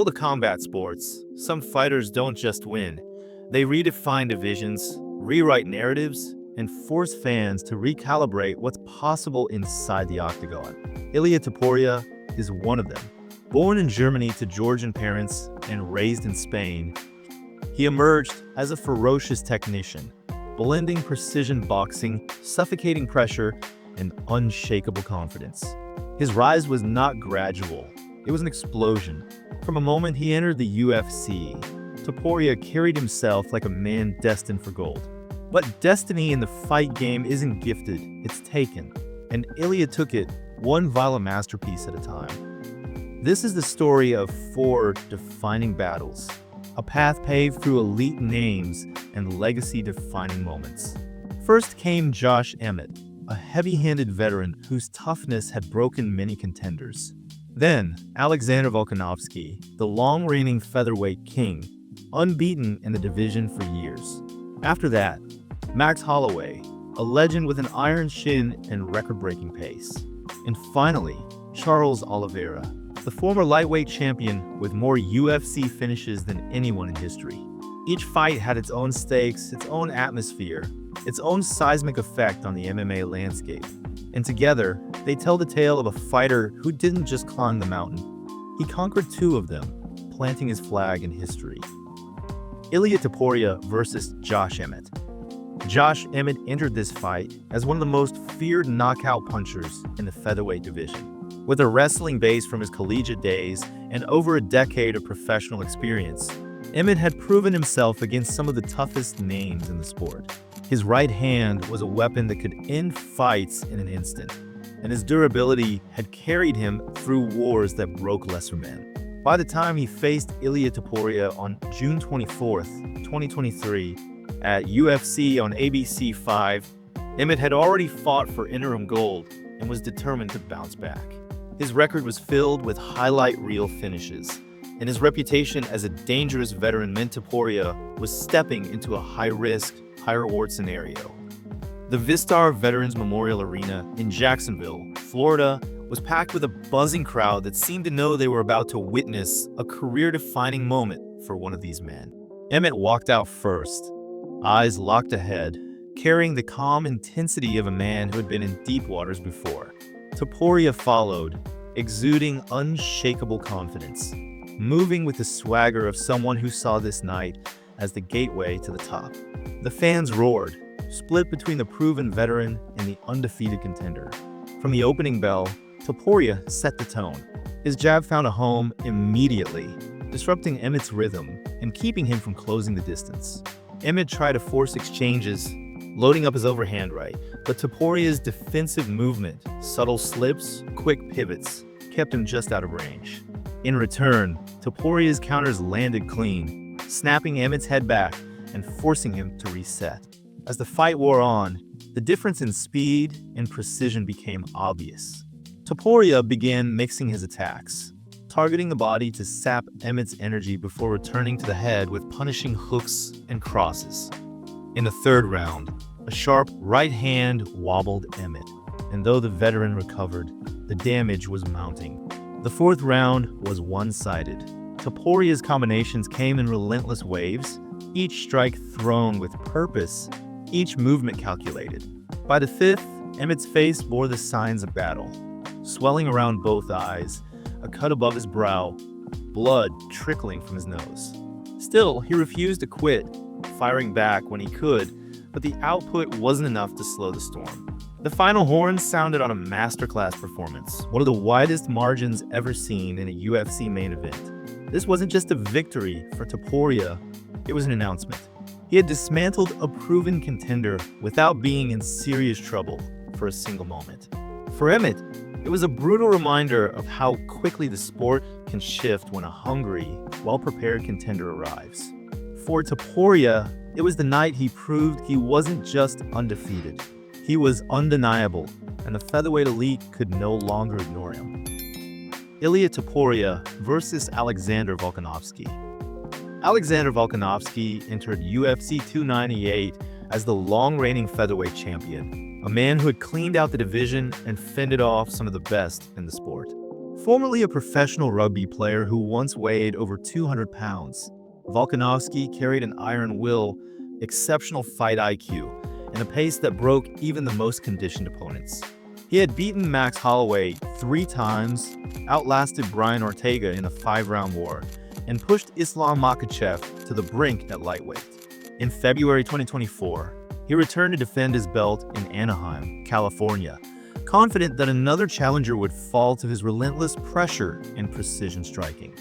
world of combat sports, some fighters don't just win. They redefine divisions, rewrite narratives, and force fans to recalibrate what's possible inside the octagon. Ilia Topuria is one of them. Born in Germany to Georgian parents and raised in Spain, he emerged as a ferocious technician, blending precision boxing, suffocating pressure, and unshakable confidence. His rise was not gradual, it was an explosion. From the moment he entered the UFC, Topuria carried himself like a man destined for gold. But destiny in the fight game isn't gifted, it's taken. And Ilia took it one violent masterpiece at a time. This is the story of 4 defining battles, a path paved through elite names and legacy-defining moments. First came Josh Emmett, a heavy-handed veteran whose toughness had broken many contenders. Then, Alexander Volkanovski, the long-reigning featherweight king, unbeaten in the division for years. After that, Max Holloway, a legend with an iron shin and record-breaking pace. And finally, Charles Oliveira, the former lightweight champion with more UFC finishes than anyone in history. Each fight had its own stakes, its own atmosphere, its own seismic effect on the MMA landscape. And together, they tell the tale of a fighter who didn't just climb the mountain. He conquered 2 of them, planting his flag in history. Ilia Topuria versus Josh Emmett. Josh Emmett entered this fight as one of the most feared knockout punchers in the featherweight division. With a wrestling base from his collegiate days and over a decade of professional experience, Emmett had proven himself against some of the toughest names in the sport. His right hand was a weapon that could end fights in an instant, and his durability had carried him through wars that broke lesser men. By the time he faced Ilia Topuria on June 24th, 2023, at UFC on ABC 5, Emmett had already fought for interim gold and was determined to bounce back. His record was filled with highlight reel finishes, and his reputation as a dangerous veteran meant Topuria was stepping into a high-risk, high-reward scenario. The Vistar Veterans Memorial Arena in Jacksonville, Florida, was packed with a buzzing crowd that seemed to know they were about to witness a career-defining moment for one of these men. Emmett walked out first, eyes locked ahead, carrying the calm intensity of a man who had been in deep waters before. Topuria followed, exuding unshakable confidence, moving with the swagger of someone who saw this night as the gateway to the top. The fans roared, split between the proven veteran and the undefeated contender. From the opening bell, Topuria set the tone. His jab found a home immediately, disrupting Emmett's rhythm and keeping him from closing the distance. Emmett tried to force exchanges, loading up his overhand right, but Topuria's defensive movement, subtle slips, quick pivots, kept him just out of range. In return, Topuria's counters landed clean, snapping Emmett's head back and forcing him to reset. As the fight wore on, the difference in speed and precision became obvious. Topuria began mixing his attacks, targeting the body to sap Emmett's energy before returning to the head with punishing hooks and crosses. In the 3rd round, a sharp right hand wobbled Emmett, and though the veteran recovered, the damage was mounting. The 4th round was one-sided. Topuria's combinations came in relentless waves, each strike thrown with purpose, each movement calculated. By the 5th, Emmett's face bore the signs of battle. Swelling around both eyes, a cut above his brow, blood trickling from his nose. Still, he refused to quit, firing back when he could, but the output wasn't enough to slow the storm. The final horn sounded on a masterclass performance, one of the widest margins ever seen in a UFC main event. This wasn't just a victory for Topuria, it was an announcement. He had dismantled a proven contender without being in serious trouble for a single moment. For Emmett, it was a brutal reminder of how quickly the sport can shift when a hungry, well-prepared contender arrives. For Topuria, it was the night he proved he wasn't just undefeated. He was undeniable, and the featherweight elite could no longer ignore him. Ilia Topuria versus Alexander Volkanovski. Alexander Volkanovski entered UFC 298 as the long-reigning featherweight champion, a man who had cleaned out the division and fended off some of the best in the sport. Formerly a professional rugby player who once weighed over 200 pounds, Volkanovski carried an iron will, exceptional fight IQ, and a pace that broke even the most conditioned opponents. He had beaten Max Holloway 3 times, outlasted Brian Ortega in a 5-round war, and pushed Islam Makhachev to the brink at lightweight. In February 2024, he returned to defend his belt in Anaheim, California, confident that another challenger would fall to his relentless pressure and precision striking.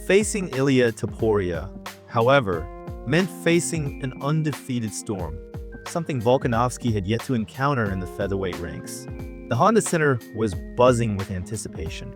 Facing Ilia Topuria, however, meant facing an undefeated storm, something Volkanovski had yet to encounter in the featherweight ranks. The Honda Center was buzzing with anticipation.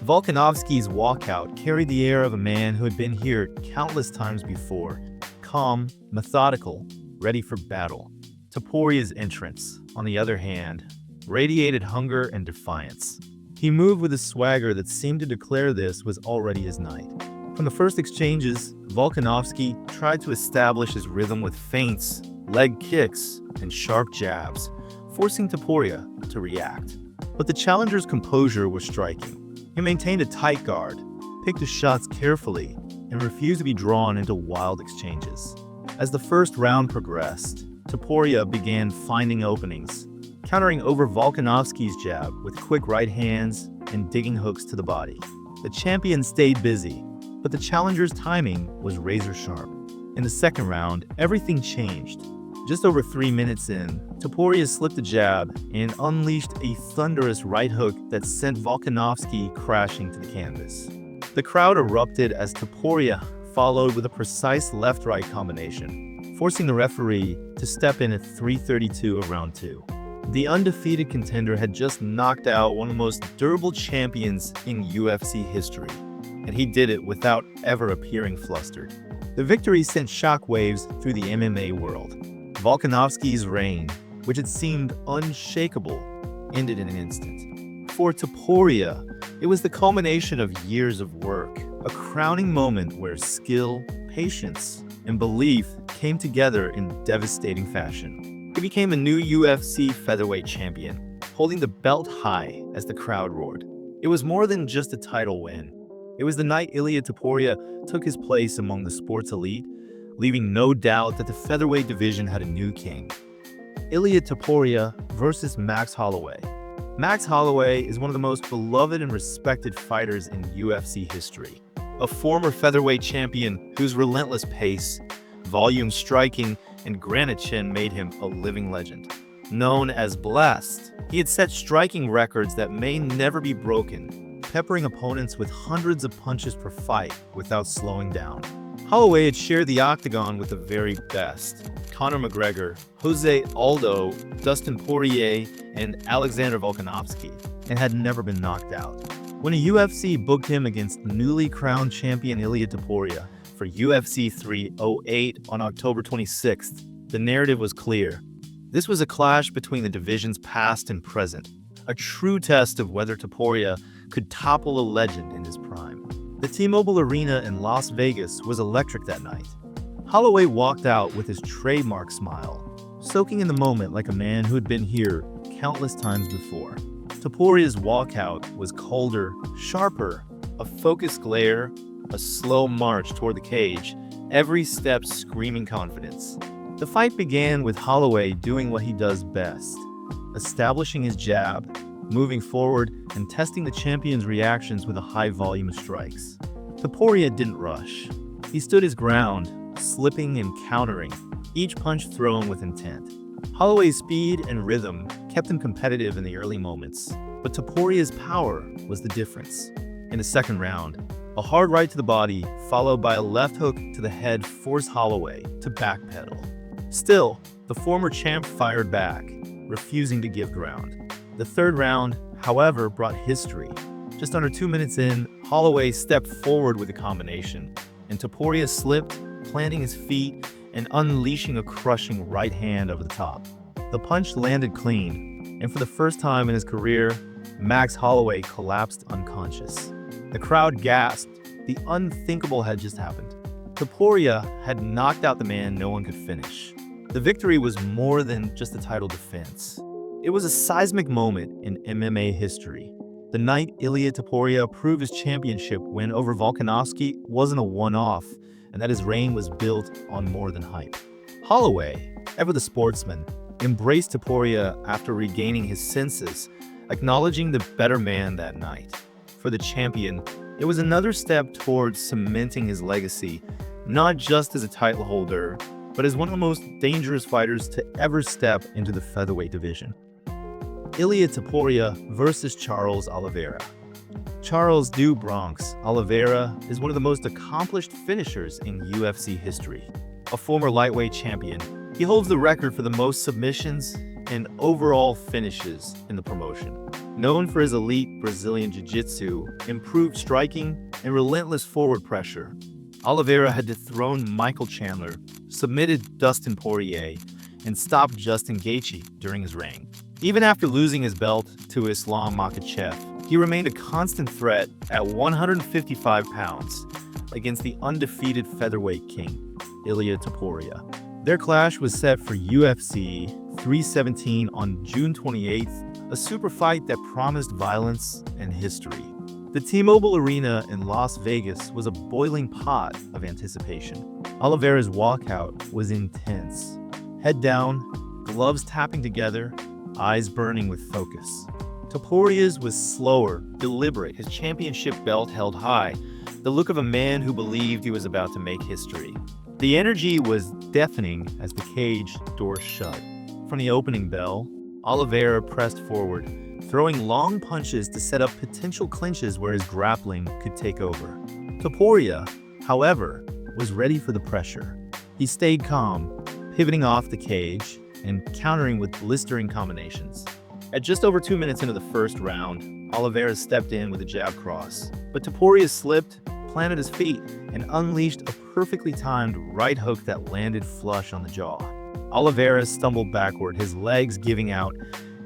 Volkanovski's walkout carried the air of a man who had been here countless times before, calm, methodical, ready for battle. Topuria's entrance, on the other hand, radiated hunger and defiance. He moved with a swagger that seemed to declare this was already his night. From the first exchanges, Volkanovski tried to establish his rhythm with feints, leg kicks, and sharp jabs, forcing Topuria to react. But the challenger's composure was striking. He maintained a tight guard, picked his shots carefully, and refused to be drawn into wild exchanges. As the first round progressed, Topuria began finding openings, countering over Volkanovski's jab with quick right hands and digging hooks to the body. The champion stayed busy, but the challenger's timing was razor sharp. In the second round, everything changed. Just over 3 minutes in, Topuria slipped a jab and unleashed a thunderous right hook that sent Volkanovski crashing to the canvas. The crowd erupted as Topuria followed with a precise left-right combination, forcing the referee to step in at 3:32 of round 2. The undefeated contender had just knocked out one of the most durable champions in UFC history, and he did it without ever appearing flustered. The victory sent shockwaves through the MMA world. Volkanovski's reign, which had seemed unshakable, ended in an instant. For Topuria, it was the culmination of years of work, a crowning moment where skill, patience, and belief came together in devastating fashion. He became a new UFC featherweight champion, holding the belt high as the crowd roared. It was more than just a title win. It was the night Ilia Topuria took his place among the sport's elite, leaving no doubt that the featherweight division had a new king. Ilia Topuria versus Max Holloway. Max Holloway is one of the most beloved and respected fighters in UFC history. A former featherweight champion whose relentless pace, volume striking, and granite chin made him a living legend. Known as Blessed, he had set striking records that may never be broken, peppering opponents with hundreds of punches per fight without slowing down. Holloway had shared the octagon with the very best: Conor McGregor, Jose Aldo, Dustin Poirier, and Alexander Volkanovski, and had never been knocked out. When a UFC booked him against newly crowned champion Ilia Topuria for UFC 308 on October 26th, the narrative was clear. This was a clash between the division's past and present, a true test of whether Topuria could topple a legend in his prime. The T-Mobile Arena in Las Vegas was electric that night. Holloway walked out with his trademark smile, soaking in the moment like a man who had been here countless times before. Topuria's walkout was colder, sharper, a focused glare, a slow march toward the cage, every step screaming confidence. The fight began with Holloway doing what he does best, establishing his jab, moving forward, and testing the champion's reactions with a high volume of strikes. Topuria didn't rush. He stood his ground, slipping and countering, each punch thrown with intent. Holloway's speed and rhythm kept him competitive in the early moments, but Topuria's power was the difference. In the second round, a hard right to the body, followed by a left hook to the head, forced Holloway to backpedal. Still, the former champ fired back, refusing to give ground. The third round, however, brought history. Just under 2 minutes in, Holloway stepped forward with a combination, and Topuria slipped, planting his feet and unleashing a crushing right hand over the top. The punch landed clean, and for the first time in his career, Max Holloway collapsed unconscious. The crowd gasped. The unthinkable had just happened. Topuria had knocked out the man no one could finish. The victory was more than just a title defense. It was a seismic moment in MMA history. The night Ilia Topuria proved his championship win over Volkanovski wasn't a one-off, and that his reign was built on more than hype. Holloway, ever the sportsman, embraced Topuria after regaining his senses, acknowledging the better man that night. For the champion, it was another step towards cementing his legacy, not just as a title holder, but as one of the most dangerous fighters to ever step into the featherweight division. Ilia Topuria versus Charles Oliveira. Charles Du Bronx Oliveira is one of the most accomplished finishers in UFC history. A former lightweight champion, he holds the record for the most submissions and overall finishes in the promotion. Known for his elite Brazilian jiu-jitsu, improved striking, and relentless forward pressure, Oliveira had dethroned Michael Chandler, submitted Dustin Poirier, and stopped Justin Gaethje during his reign. Even after losing his belt to Islam Makhachev, he remained a constant threat at 155 pounds against the undefeated featherweight king, Ilia Topuria. Their clash was set for UFC 317 on June 28th, a super fight that promised violence and history. The T-Mobile Arena in Las Vegas was a boiling pot of anticipation. Oliveira's walkout was intense. Head down, gloves tapping together, eyes burning with focus. Topuria's was slower, deliberate, his championship belt held high, the look of a man who believed he was about to make history. The energy was deafening as the cage door shut. From the opening bell, Oliveira pressed forward, throwing long punches to set up potential clinches where his grappling could take over. Topuria, however, was ready for the pressure. He stayed calm, pivoting off the cage and countering with blistering combinations. At just over 2 minutes into the first round, Oliveira stepped in with a jab cross, but Topuria slipped, planted his feet, and unleashed a perfectly timed right hook that landed flush on the jaw. Oliveira stumbled backward, his legs giving out,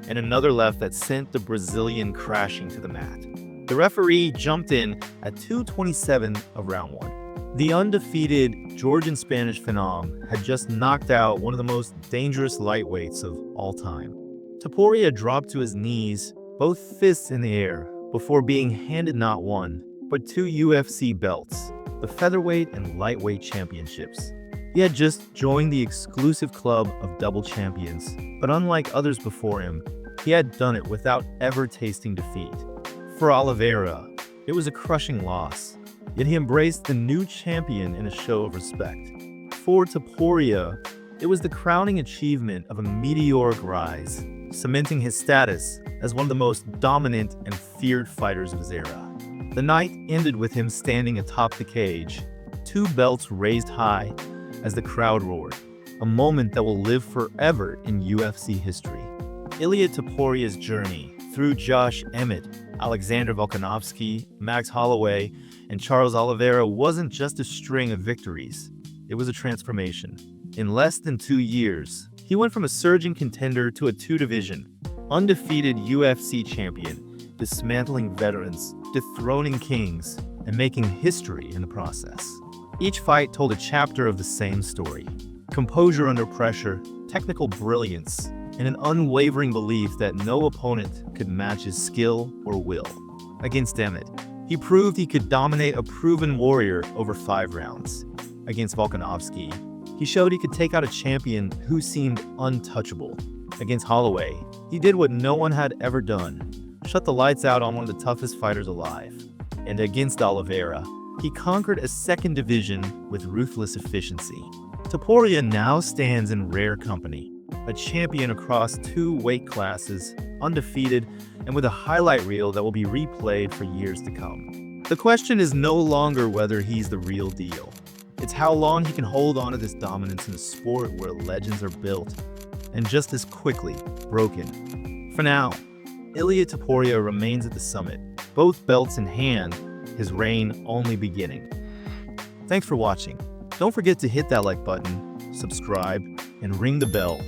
and another left that sent the Brazilian crashing to the mat. The referee jumped in at 2:27 of round 1. The undefeated Georgian-Spanish phenom had just knocked out one of the most dangerous lightweights of all time. Topuria dropped to his knees, both fists in the air, before being handed not one, but 2 UFC belts, the featherweight and lightweight championships. He had just joined the exclusive club of double champions, but unlike others before him, he had done it without ever tasting defeat. For Oliveira, it was a crushing loss, yet he embraced the new champion in a show of respect. For Topuria, it was the crowning achievement of a meteoric rise, cementing his status as one of the most dominant and feared fighters of his era. The night ended with him standing atop the cage, 2 belts raised high as the crowd roared, a moment that will live forever in UFC history. Ilia Topuria's journey through Josh Emmett, Alexander Volkanovski, Max Holloway, and Charles Oliveira wasn't just a string of victories, it was a transformation. In less than 2 years, he went from a surging contender to a 2-division, undefeated UFC champion, dismantling veterans, dethroning kings, and making history in the process. Each fight told a chapter of the same story. Composure under pressure, technical brilliance, and an unwavering belief that no opponent could match his skill or will. Against Emmett, he proved he could dominate a proven warrior over 5 rounds. Against Volkanovski, he showed he could take out a champion who seemed untouchable. Against Holloway, he did what no one had ever done, shut the lights out on one of the toughest fighters alive. And against Oliveira, he conquered a 2nd division with ruthless efficiency. Topuria now stands in rare company, a champion across 2 weight classes, undefeated, and with a highlight reel that will be replayed for years to come. The question is no longer whether he's the real deal. It's how long he can hold on to this dominance in a sport where legends are built and just as quickly broken. For now, Ilia Topuria remains at the summit, both belts in hand, his reign only beginning. Thanks for watching. Don't forget to hit that like button, subscribe, and ring the bell